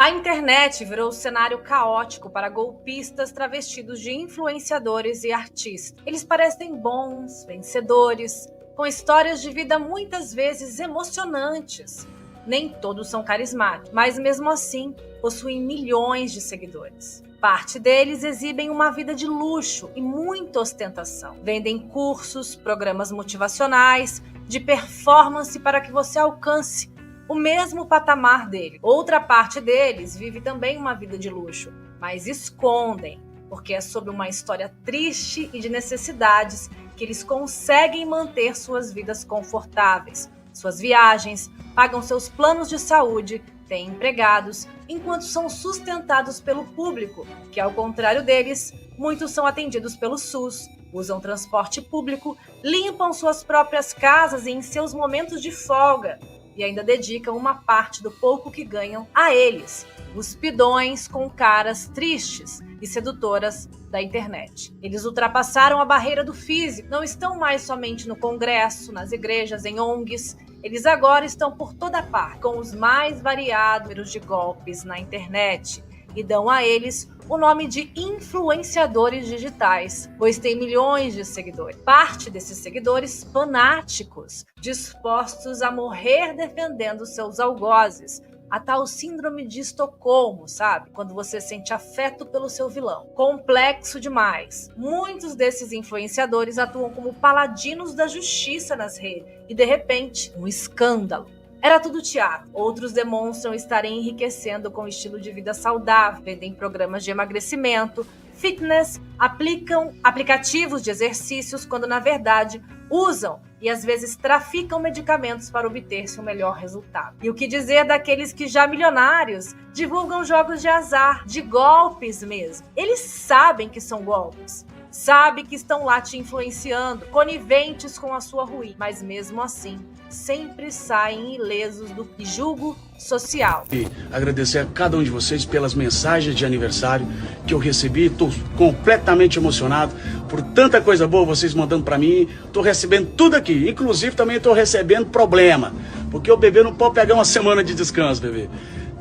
A internet virou um cenário caótico para golpistas travestidos de influenciadores e artistas. Eles parecem bons, vencedores, com histórias de vida muitas vezes emocionantes. Nem todos são carismáticos, mas mesmo assim possuem milhões de seguidores. Parte deles exibem uma vida de luxo e muita ostentação. Vendem cursos, programas motivacionais, de performance para que você alcance o mesmo patamar dele. Outra parte deles vive também uma vida de luxo, mas escondem, porque é sobre uma história triste e de necessidades que eles conseguem manter suas vidas confortáveis, suas viagens, pagam seus planos de saúde, têm empregados, enquanto são sustentados pelo público, que ao contrário deles, muitos são atendidos pelo SUS, usam transporte público, limpam suas próprias casas e em seus momentos de folga, e ainda dedicam uma parte do pouco que ganham a eles, os pidões com caras tristes e sedutoras da internet. Eles ultrapassaram a barreira do físico, não estão mais somente no Congresso, nas igrejas, em ONGs, eles agora estão por toda parte, com os mais variados números de golpes na internet, e dão a eles o nome de influenciadores digitais, pois têm milhões de seguidores. Parte desses seguidores fanáticos, dispostos a morrer defendendo seus algozes, a tal síndrome de Estocolmo, sabe? Quando você sente afeto pelo seu vilão. Complexo demais. Muitos desses influenciadores atuam como paladinos da justiça nas redes e, de repente, um escândalo. Era tudo teatro. Outros demonstram estarem enriquecendo com estilo de vida saudável, vendem programas de emagrecimento, fitness, aplicam aplicativos de exercícios quando na verdade usam e às vezes traficam medicamentos para obter-se um melhor resultado. E o que dizer daqueles que já milionários divulgam jogos de azar, de golpes mesmo. Eles sabem que são golpes. Sabe que estão lá te influenciando, coniventes com a sua ruína, mas mesmo assim, sempre saem ilesos do julgo social. E agradecer a cada um de vocês pelas mensagens de aniversário que eu recebi, estou completamente emocionado por tanta coisa boa vocês mandando para mim, estou recebendo tudo aqui, inclusive também estou recebendo problema, porque o bebê não pode pegar uma semana de descanso, bebê.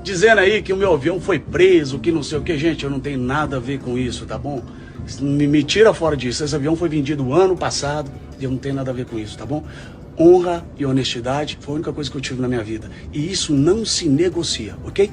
Dizendo aí que o meu avião foi preso, que não sei o que, gente, eu não tenho nada a ver com isso, tá bom? Me tira fora disso. Esse avião foi vendido ano passado e eu não tenho nada a ver com isso, tá bom? Honra e honestidade foi a única coisa que eu tive na minha vida. E isso não se negocia, ok?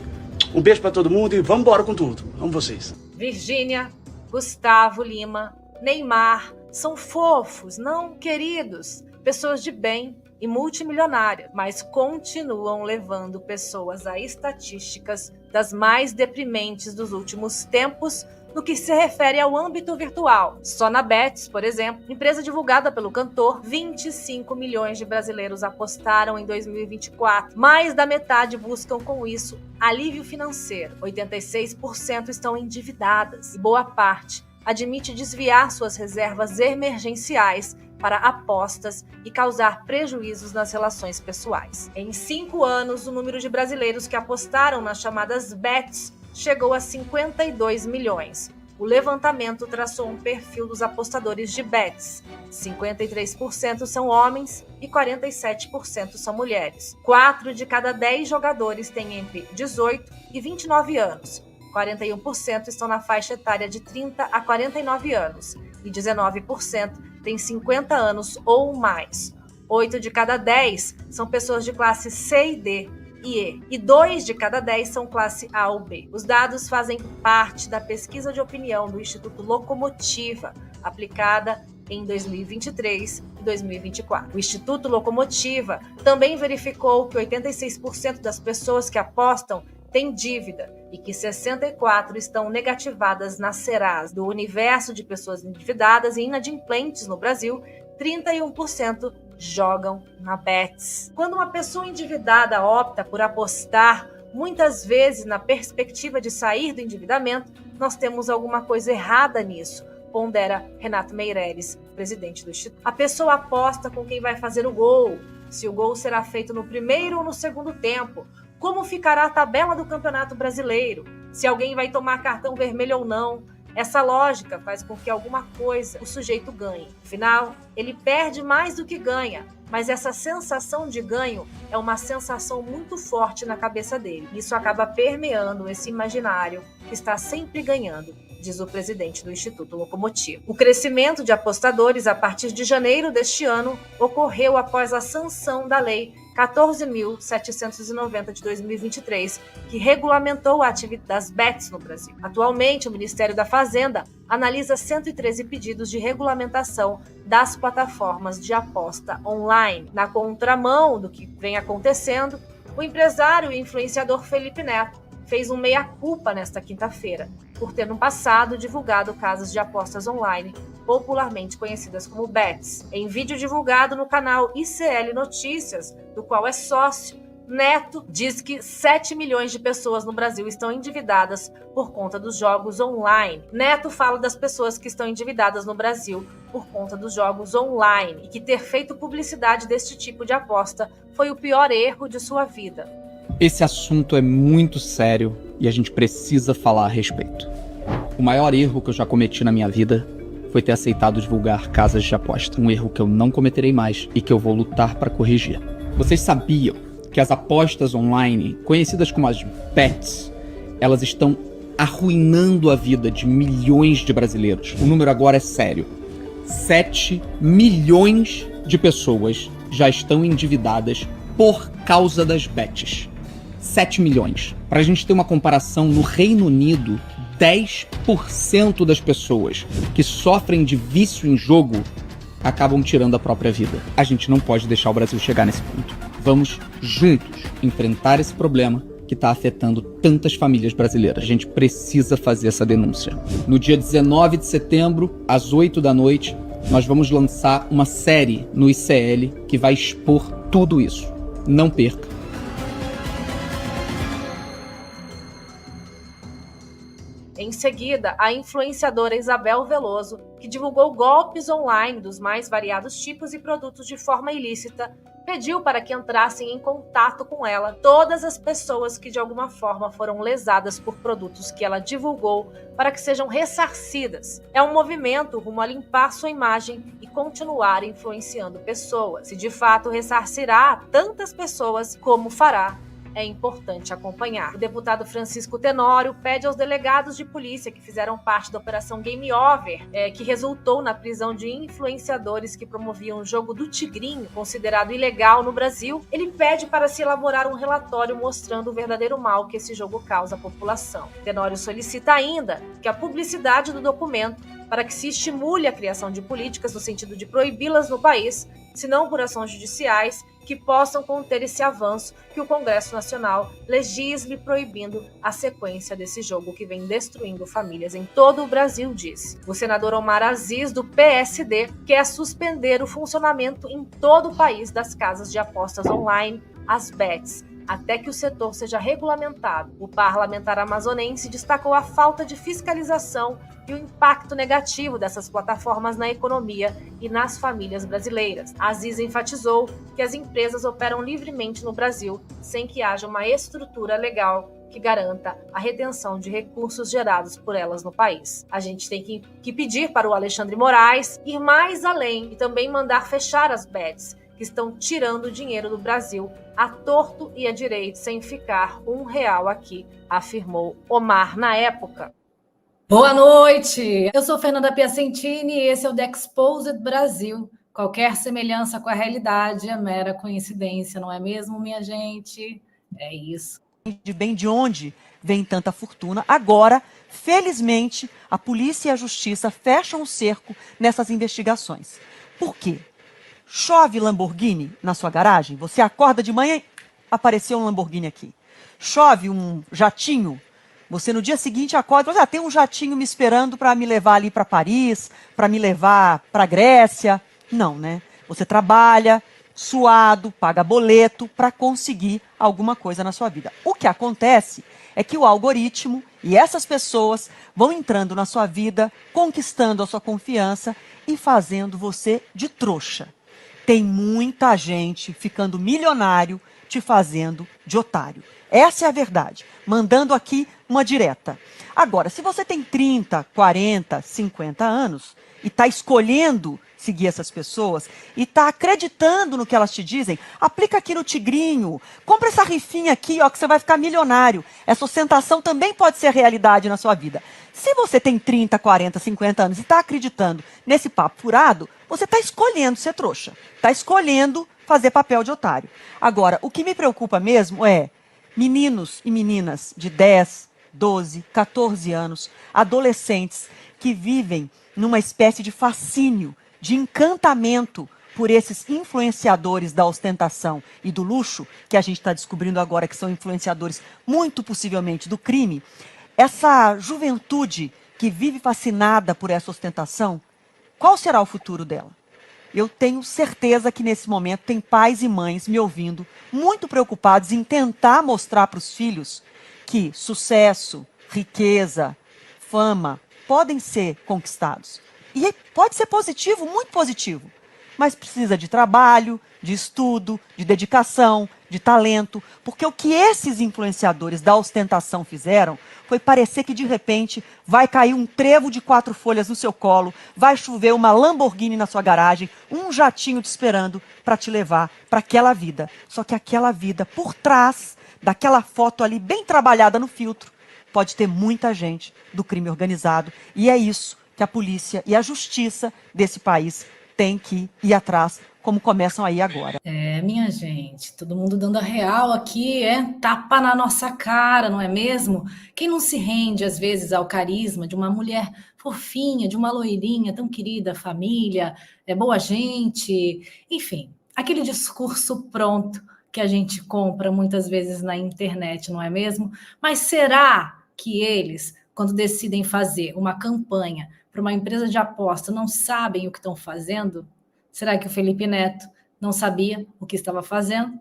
Um beijo pra todo mundo e vamos embora com tudo. Amo vocês. Virgínia, Gustavo Lima, Neymar são fofos, não queridos, pessoas de bem e multimilionárias, mas continuam levando pessoas a estatísticas das mais deprimentes dos últimos tempos no que se refere ao âmbito virtual. Só na Bets, por exemplo, empresa divulgada pelo cantor, 25 milhões de brasileiros apostaram em 2024. Mais da metade buscam com isso alívio financeiro. 86% estão endividadas e boa parte admite desviar suas reservas emergenciais para apostas e causar prejuízos nas relações pessoais. Em 5 anos, o número de brasileiros que apostaram nas chamadas bets chegou a 52 milhões. O levantamento traçou um perfil dos apostadores de bets. 53% são homens e 47% são mulheres. 4 de cada 10 jogadores têm entre 18 e 29 anos. 41% estão na faixa etária de 30 a 49 anos e 19% têm 50 anos ou mais. 8 de cada 10 são pessoas de classe C e D e E, e 2 de cada 10 são classe A ou B. Os dados fazem parte da pesquisa de opinião do Instituto Locomotiva, aplicada em 2023 e 2024. O Instituto Locomotiva também verificou que 86% das pessoas que apostam têm dívida e que 64% estão negativadas na Serasa. Do universo de pessoas endividadas e inadimplentes no Brasil, 31% jogam na Bets. Quando uma pessoa endividada opta por apostar, muitas vezes na perspectiva de sair do endividamento, nós temos alguma coisa errada nisso, pondera Renato Meireles, presidente do Instituto. A pessoa aposta com quem vai fazer o gol, se o gol será feito no primeiro ou no segundo tempo, como ficará a tabela do Campeonato Brasileiro, se alguém vai tomar cartão vermelho ou não, Essa lógica faz com que alguma coisa o sujeito ganhe. Afinal, ele perde mais do que ganha, mas essa sensação de ganho é uma sensação muito forte na cabeça dele. Isso acaba permeando esse imaginário que está sempre ganhando, diz o presidente do Instituto Locomotivo. O crescimento de apostadores a partir de janeiro deste ano ocorreu após a sanção da Lei 14.790 de 2023, que regulamentou a atividade das bets no Brasil. Atualmente, o Ministério da Fazenda analisa 113 pedidos de regulamentação das plataformas de aposta online. Na contramão do que vem acontecendo, o empresário e influenciador Felipe Neto fez um meia-culpa nesta quinta-feira, por ter no passado divulgado casas de apostas online, popularmente conhecidas como bets. Em vídeo divulgado no canal ICL Notícias, do qual é sócio, Neto diz que 7 milhões de pessoas no Brasil estão endividadas por conta dos jogos online. Neto fala das pessoas que estão endividadas no Brasil por conta dos jogos online e que ter feito publicidade deste tipo de aposta foi o pior erro de sua vida. Esse assunto é muito sério e a gente precisa falar a respeito. O maior erro que eu já cometi na minha vida foi ter aceitado divulgar casas de aposta. Um erro que eu não cometerei mais e que eu vou lutar para corrigir. Vocês sabiam que as apostas online, conhecidas como as bets, elas estão arruinando a vida de milhões de brasileiros? O número agora é sério. 7 milhões de pessoas já estão endividadas por causa das bets. 7 milhões. Para a gente ter uma comparação, no Reino Unido, 10% das pessoas que sofrem de vício em jogo acabam tirando a própria vida. A gente não pode deixar o Brasil chegar nesse ponto. Vamos juntos enfrentar esse problema que está afetando tantas famílias brasileiras. A gente precisa fazer essa denúncia. No dia 19 de setembro, às 8 da noite, nós vamos lançar uma série no ICL que vai expor tudo isso. Não perca. Em seguida, a influenciadora Isabel Veloso, que divulgou golpes online dos mais variados tipos e produtos de forma ilícita, pediu para que entrassem em contato com ela todas as pessoas que de alguma forma foram lesadas por produtos que ela divulgou para que sejam ressarcidas. É um movimento rumo a limpar sua imagem e continuar influenciando pessoas. Se de fato ressarcirá tantas pessoas como fará, é importante acompanhar. O deputado Francisco Tenório pede aos delegados de polícia que fizeram parte da Operação Game Over, que resultou na prisão de influenciadores que promoviam o jogo do Tigrinho, considerado ilegal no Brasil. Ele pede para se elaborar um relatório mostrando o verdadeiro mal que esse jogo causa à população. Tenório solicita ainda que a publicidade do documento para que se estimule a criação de políticas no sentido de proibi-las no país, se não por ações judiciais, que possam conter esse avanço que o Congresso Nacional legisle proibindo a sequência desse jogo que vem destruindo famílias em todo o Brasil, disse. O senador Omar Aziz, do PSD, quer suspender o funcionamento em todo o país das casas de apostas online, as bets, até que o setor seja regulamentado. O parlamentar amazonense destacou a falta de fiscalização e o impacto negativo dessas plataformas na economia e nas famílias brasileiras. Aziz enfatizou que as empresas operam livremente no Brasil sem que haja uma estrutura legal que garanta a retenção de recursos gerados por elas no país. A gente tem que pedir para o Alexandre Moraes ir mais além e também mandar fechar as bets, que estão tirando dinheiro do Brasil à torto e à direito, sem ficar R$1 aqui, afirmou Omar na época. Boa noite! Eu sou Fernanda Piacentini e esse é o The Exposed Brasil. Qualquer semelhança com a realidade é mera coincidência, não é mesmo, minha gente? É isso. De onde vem tanta fortuna. Agora, felizmente, a polícia e a justiça fecham o cerco nessas investigações. Por quê? Chove Lamborghini na sua garagem? Você acorda de manhã e apareceu um Lamborghini aqui. Chove um jatinho? Você no dia seguinte acorda e fala, tem um jatinho me esperando para me levar ali para Paris, para me levar para Grécia. Não, né? Você trabalha, suado, paga boleto para conseguir alguma coisa na sua vida. O que acontece é que o algoritmo e essas pessoas vão entrando na sua vida, conquistando a sua confiança e fazendo você de trouxa. Tem muita gente ficando milionário te fazendo de otário. Essa é a verdade. Mandando aqui uma direta. Agora, se você tem 30, 40, 50 anos e está escolhendo seguir essas pessoas e está acreditando no que elas te dizem, aplica aqui no Tigrinho, compra essa rifinha aqui, ó, que você vai ficar milionário. Essa ostentação também pode ser realidade na sua vida. Se você tem 30, 40, 50 anos e está acreditando nesse papo furado, você está escolhendo ser trouxa. Está escolhendo fazer papel de otário. Agora, o que me preocupa mesmo é meninos e meninas de 10, 12, 14 anos, adolescentes que vivem numa espécie de fascínio, de encantamento por esses influenciadores da ostentação e do luxo, que a gente está descobrindo agora que são influenciadores muito possivelmente do crime. Essa juventude que vive fascinada por essa ostentação, qual será o futuro dela? Eu tenho certeza que nesse momento tem pais e mães me ouvindo, muito preocupados em tentar mostrar para os filhos que sucesso, riqueza, fama podem ser conquistados. E pode ser positivo, muito positivo. Mas precisa de trabalho, de estudo, de dedicação, de talento. Porque o que esses influenciadores da ostentação fizeram foi parecer que de repente vai cair um trevo de 4 folhas no seu colo, vai chover uma Lamborghini na sua garagem, um jatinho te esperando para te levar para aquela vida. Só que aquela vida por trás daquela foto ali bem trabalhada no filtro, pode ter muita gente do crime organizado. E é isso que a polícia e a justiça desse país têm que ir atrás, como começam aí agora. Minha gente, todo mundo dando a real aqui, tapa na nossa cara, não é mesmo? Quem não se rende, às vezes, ao carisma de uma mulher fofinha, de uma loirinha tão querida, família, boa gente, enfim, aquele discurso pronto que a gente compra muitas vezes na internet, não é mesmo? Mas será que eles, quando decidem fazer uma campanha para uma empresa de aposta, não sabem o que estão fazendo? Será que o Felipe Neto não sabia o que estava fazendo?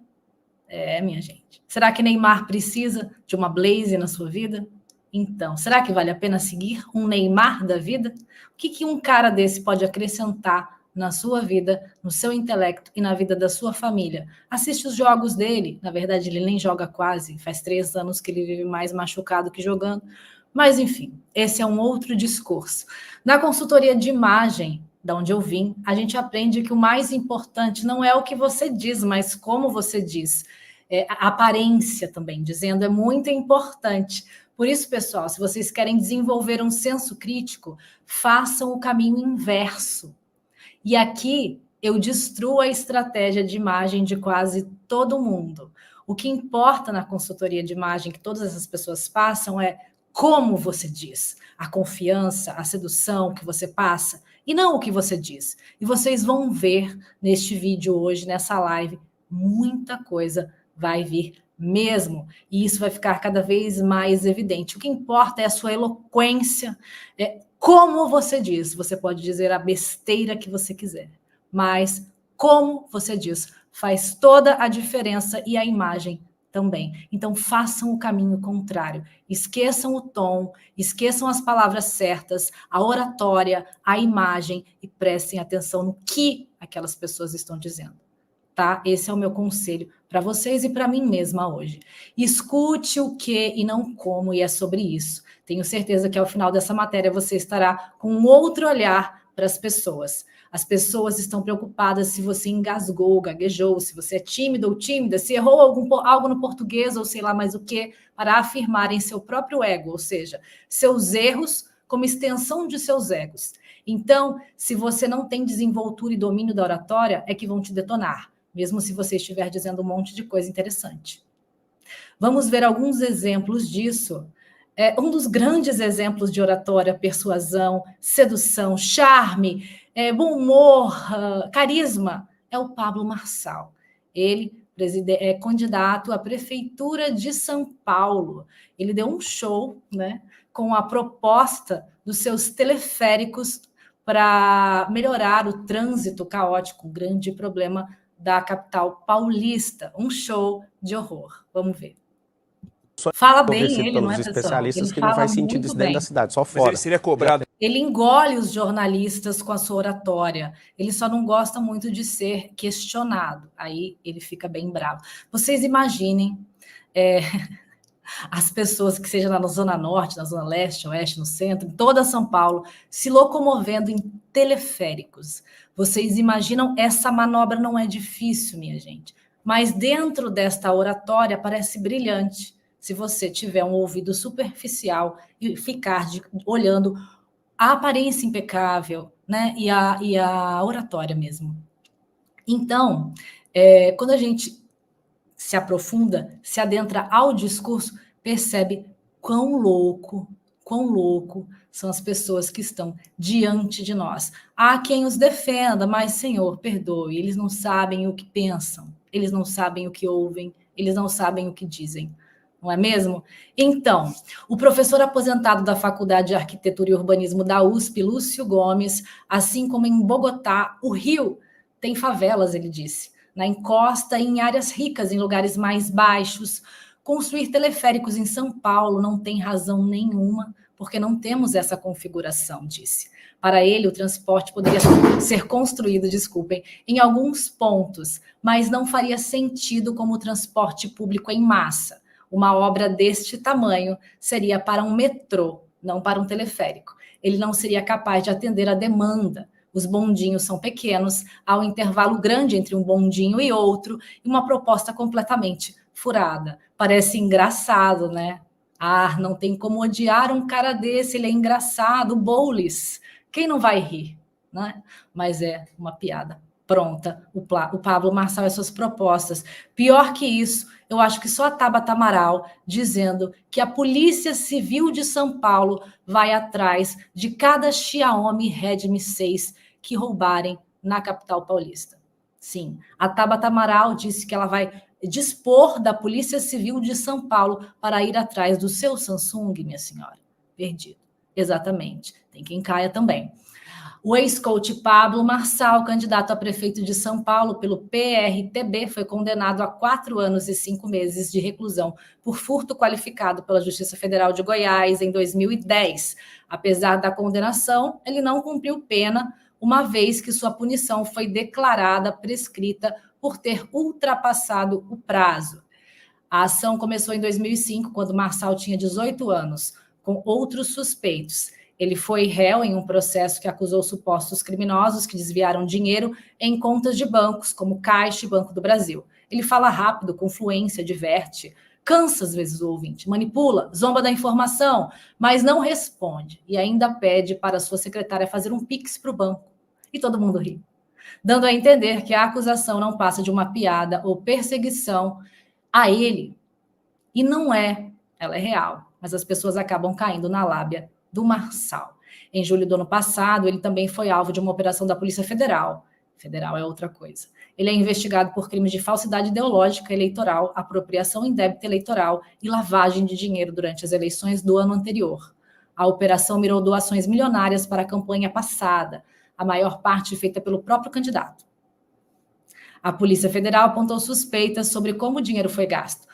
Minha gente. Será que Neymar precisa de uma Blaze na sua vida? Então, será que vale a pena seguir um Neymar da vida? O que um cara desse pode acrescentar na sua vida, no seu intelecto e na vida da sua família? Assiste os jogos dele. Na verdade, ele nem joga quase. Faz 3 anos que ele vive mais machucado que jogando. Mas, enfim, esse é um outro discurso. Na consultoria de imagem, da onde eu vim, a gente aprende que o mais importante não é o que você diz, mas como você diz. A aparência também, dizendo, é muito importante. Por isso, pessoal, se vocês querem desenvolver um senso crítico, façam o caminho inverso. E aqui eu destruo a estratégia de imagem de quase todo mundo. O que importa na consultoria de imagem que todas essas pessoas passam é como você diz, a confiança, a sedução que você passa, e não o que você diz. E vocês vão ver neste vídeo hoje, nessa live, muita coisa vai vir mesmo. E isso vai ficar cada vez mais evidente. O que importa é a sua eloquência, como você diz. Você pode dizer a besteira que você quiser, mas como você diz faz toda a diferença, e a imagem também. Então, façam o caminho contrário. Esqueçam o tom, esqueçam as palavras certas, a oratória, a imagem, e prestem atenção no que aquelas pessoas estão dizendo. Tá? Esse é o meu conselho para vocês e para mim mesma hoje. Escute o que e não como, e é sobre isso. Tenho certeza que ao final dessa matéria você estará com um outro olhar para as pessoas. As pessoas estão preocupadas se você engasgou, gaguejou, se você é tímido ou tímida, se errou algo no português ou sei lá mais o que, para afirmarem seu próprio ego, ou seja, seus erros como extensão de seus egos. Então, se você não tem desenvoltura e domínio da oratória, é que vão te detonar, mesmo se você estiver dizendo um monte de coisa interessante. Vamos ver alguns exemplos disso. Um dos grandes exemplos de oratória, persuasão, sedução, charme, bom humor, carisma, é o Pablo Marçal. Ele é candidato à prefeitura de São Paulo. Ele deu um show, né, com a proposta dos seus teleféricos para melhorar o trânsito caótico, um grande problema da capital paulista. Um show de horror. Vamos ver. Fala bem ele, não é, pessoal? Especialistas Ele que não faz fala sentido isso muito dentro da bem. cidade, só Mas fora. ele seria cobrado. Ele engole os jornalistas com a sua oratória. Ele só não gosta muito de ser questionado. Aí ele fica bem bravo. Vocês imaginem as pessoas que sejam na Zona Norte, na Zona Leste, Oeste, no centro, em toda São Paulo, se locomovendo em teleféricos. Vocês imaginam, essa manobra não é difícil, minha gente. Mas dentro desta oratória parece brilhante, se você tiver um ouvido superficial e ficar olhando a aparência impecável, né? E a oratória mesmo. Então, quando a gente se aprofunda, se adentra ao discurso, percebe quão louco são as pessoas que estão diante de nós. Há quem os defenda, mas, Senhor, perdoe, eles não sabem o que pensam, eles não sabem o que ouvem, eles não sabem o que dizem. Não é mesmo? Então, o professor aposentado da Faculdade de Arquitetura e Urbanismo da USP, Lúcio Gomes, assim como em Bogotá, o Rio tem favelas, ele disse, na encosta e em áreas ricas, em lugares mais baixos. Construir teleféricos em São Paulo não tem razão nenhuma, porque não temos essa configuração, disse. Para ele, o transporte poderia ser construído, em alguns pontos, mas não faria sentido como transporte público em massa. Uma obra deste tamanho seria para um metrô, não para um teleférico. Ele não seria capaz de atender a demanda. Os bondinhos são pequenos, há um intervalo grande entre um bondinho e outro, e uma proposta completamente furada. Parece engraçado, né? Não tem como odiar um cara desse, ele é engraçado, Boulos. Quem não vai rir, né? Mas é uma piada pronta, o Pablo Marçal e suas propostas. Pior que isso, eu acho que só a Tabata Amaral dizendo que a Polícia Civil de São Paulo vai atrás de cada Xiaomi Redmi 6 que roubarem na capital paulista. Sim, a Tabata Amaral disse que ela vai dispor da Polícia Civil de São Paulo para ir atrás do seu Samsung, minha senhora. Perdido. Exatamente. Tem quem caia também. O ex-coach Pablo Marçal, candidato a prefeito de São Paulo pelo PRTB, foi condenado a 4 anos e 5 meses de reclusão por furto qualificado pela Justiça Federal de Goiás em 2010. Apesar da condenação, ele não cumpriu pena, uma vez que sua punição foi declarada prescrita por ter ultrapassado o prazo. A ação começou em 2005, quando Marçal tinha 18 anos, com outros suspeitos. Ele foi réu em um processo que acusou supostos criminosos que desviaram dinheiro em contas de bancos, como Caixa e Banco do Brasil. Ele fala rápido, com fluência, diverte, cansa às vezes o ouvinte, manipula, zomba da informação, mas não responde e ainda pede para sua secretária fazer um pix para o banco. E todo mundo ri, dando a entender que a acusação não passa de uma piada ou perseguição a ele. E não é, ela é real, mas as pessoas acabam caindo na lábia do Marçal. Em julho do ano passado, ele também foi alvo de uma operação da Polícia Federal. Federal é outra coisa. Ele é investigado por crimes de falsidade ideológica eleitoral, apropriação indébita eleitoral e lavagem de dinheiro durante as eleições do ano anterior. A operação mirou doações milionárias para a campanha passada, a maior parte feita pelo próprio candidato. A Polícia Federal apontou suspeitas sobre como o dinheiro foi gasto.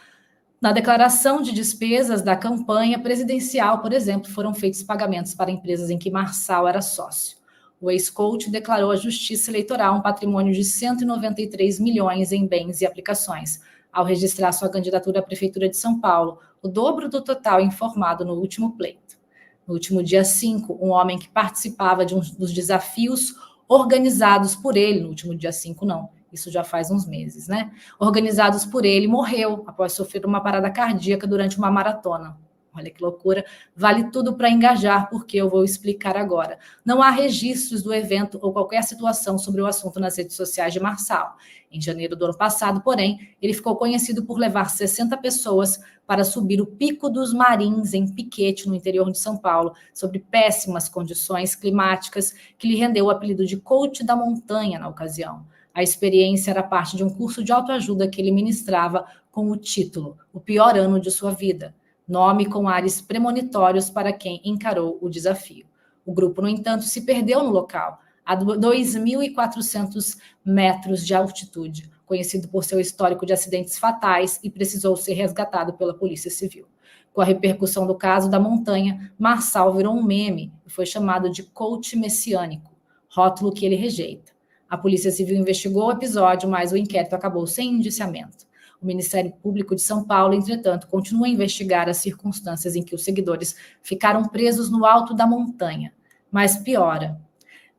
Na declaração de despesas da campanha presidencial, por exemplo, foram feitos pagamentos para empresas em que Marçal era sócio. O ex-coach declarou à Justiça Eleitoral um patrimônio de 193 milhões em bens e aplicações, ao registrar sua candidatura à Prefeitura de São Paulo, o dobro do total informado no último pleito. No último dia 5, um homem que participava de um dos desafios organizados por ele, no último dia 5 não, isso já faz uns meses, né? Organizados por ele, morreu após sofrer uma parada cardíaca durante uma maratona. Olha que loucura. Vale tudo para engajar, porque eu vou explicar agora. Não há registros do evento ou qualquer situação sobre o assunto nas redes sociais de Marçal. Em janeiro do ano passado, porém, ele ficou conhecido por levar 60 pessoas para subir o Pico dos Marins, em Piquete, no interior de São Paulo, sob péssimas condições climáticas, que lhe rendeu o apelido de coach da montanha na ocasião. A experiência era parte de um curso de autoajuda que ele ministrava com o título O Pior Ano de Sua Vida, nome com ares premonitórios para quem encarou o desafio. O grupo, no entanto, se perdeu no local, a 2.400 metros de altitude, conhecido por seu histórico de acidentes fatais, e precisou ser resgatado pela Polícia Civil. Com a repercussão do caso da montanha, Marçal virou um meme e foi chamado de coach messiânico, rótulo que ele rejeita. A Polícia Civil investigou o episódio, mas o inquérito acabou sem indiciamento. O Ministério Público de São Paulo, entretanto, continua a investigar as circunstâncias em que os seguidores ficaram presos no alto da montanha. Mas piora.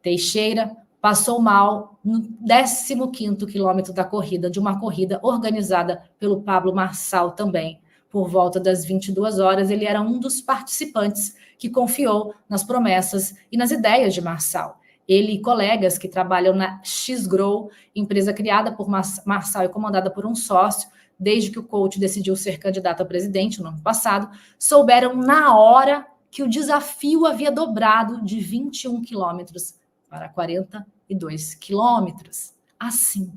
Teixeira passou mal no 15º quilômetro da corrida, de uma corrida organizada pelo Pablo Marçal também. Por volta das 22 horas, ele era um dos participantes que confiou nas promessas e nas ideias de Marçal. Ele e colegas que trabalham na X-Grow, empresa criada por Marçal e comandada por um sócio, desde que o coach decidiu ser candidato a presidente no ano passado, souberam na hora que o desafio havia dobrado de 21 quilômetros para 42 quilômetros. Assim.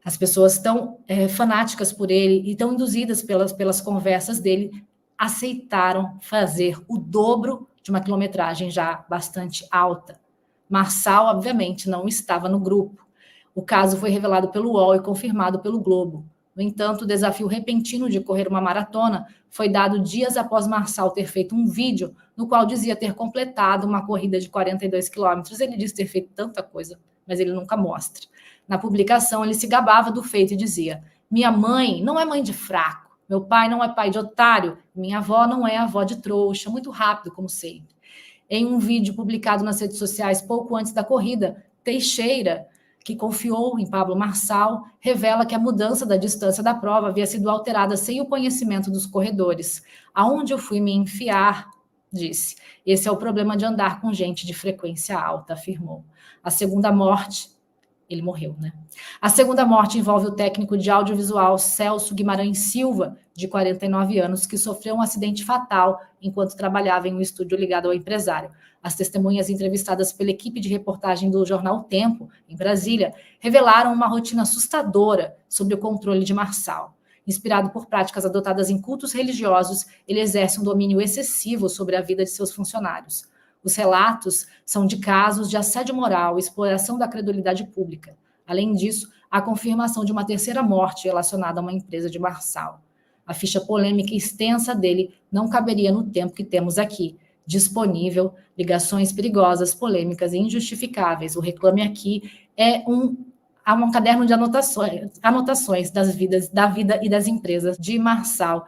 As pessoas estão fanáticas por ele e estão induzidas pelas conversas dele, aceitaram fazer o dobro de uma quilometragem já bastante alta. Marçal, obviamente, não estava no grupo. O caso foi revelado pelo UOL e confirmado pelo Globo. No entanto, o desafio repentino de correr uma maratona foi dado dias após Marçal ter feito um vídeo no qual dizia ter completado uma corrida de 42 quilômetros. Ele diz ter feito tanta coisa, mas ele nunca mostra. Na publicação, ele se gabava do feito e dizia: minha mãe não é mãe de fraco, meu pai não é pai de otário, minha avó não é avó de trouxa, muito rápido, como sempre. Em um vídeo publicado nas redes sociais pouco antes da corrida, Teixeira, que confiou em Pablo Marçal, revela que a mudança da distância da prova havia sido alterada sem o conhecimento dos corredores. Aonde eu fui me enfiar, disse. Esse é o problema de andar com gente de frequência alta, afirmou. A segunda morte, ele morreu, né? A segunda morte envolve o técnico de audiovisual Celso Guimarães Silva, de 49 anos, que sofreu um acidente fatal enquanto trabalhava em um estúdio ligado ao empresário. As testemunhas entrevistadas pela equipe de reportagem do jornal O Tempo, em Brasília, revelaram uma rotina assustadora sobre o controle de Marçal. Inspirado por práticas adotadas em cultos religiosos, ele exerce um domínio excessivo sobre a vida de seus funcionários. Os relatos são de casos de assédio moral e exploração da credulidade pública. Além disso, há confirmação de uma terceira morte relacionada a uma empresa de Marçal. A ficha polêmica e extensa dele não caberia no tempo que temos aqui. Disponível, ligações perigosas, polêmicas e injustificáveis. O Reclame Aqui é um caderno de anotações da vida e das empresas de Marçal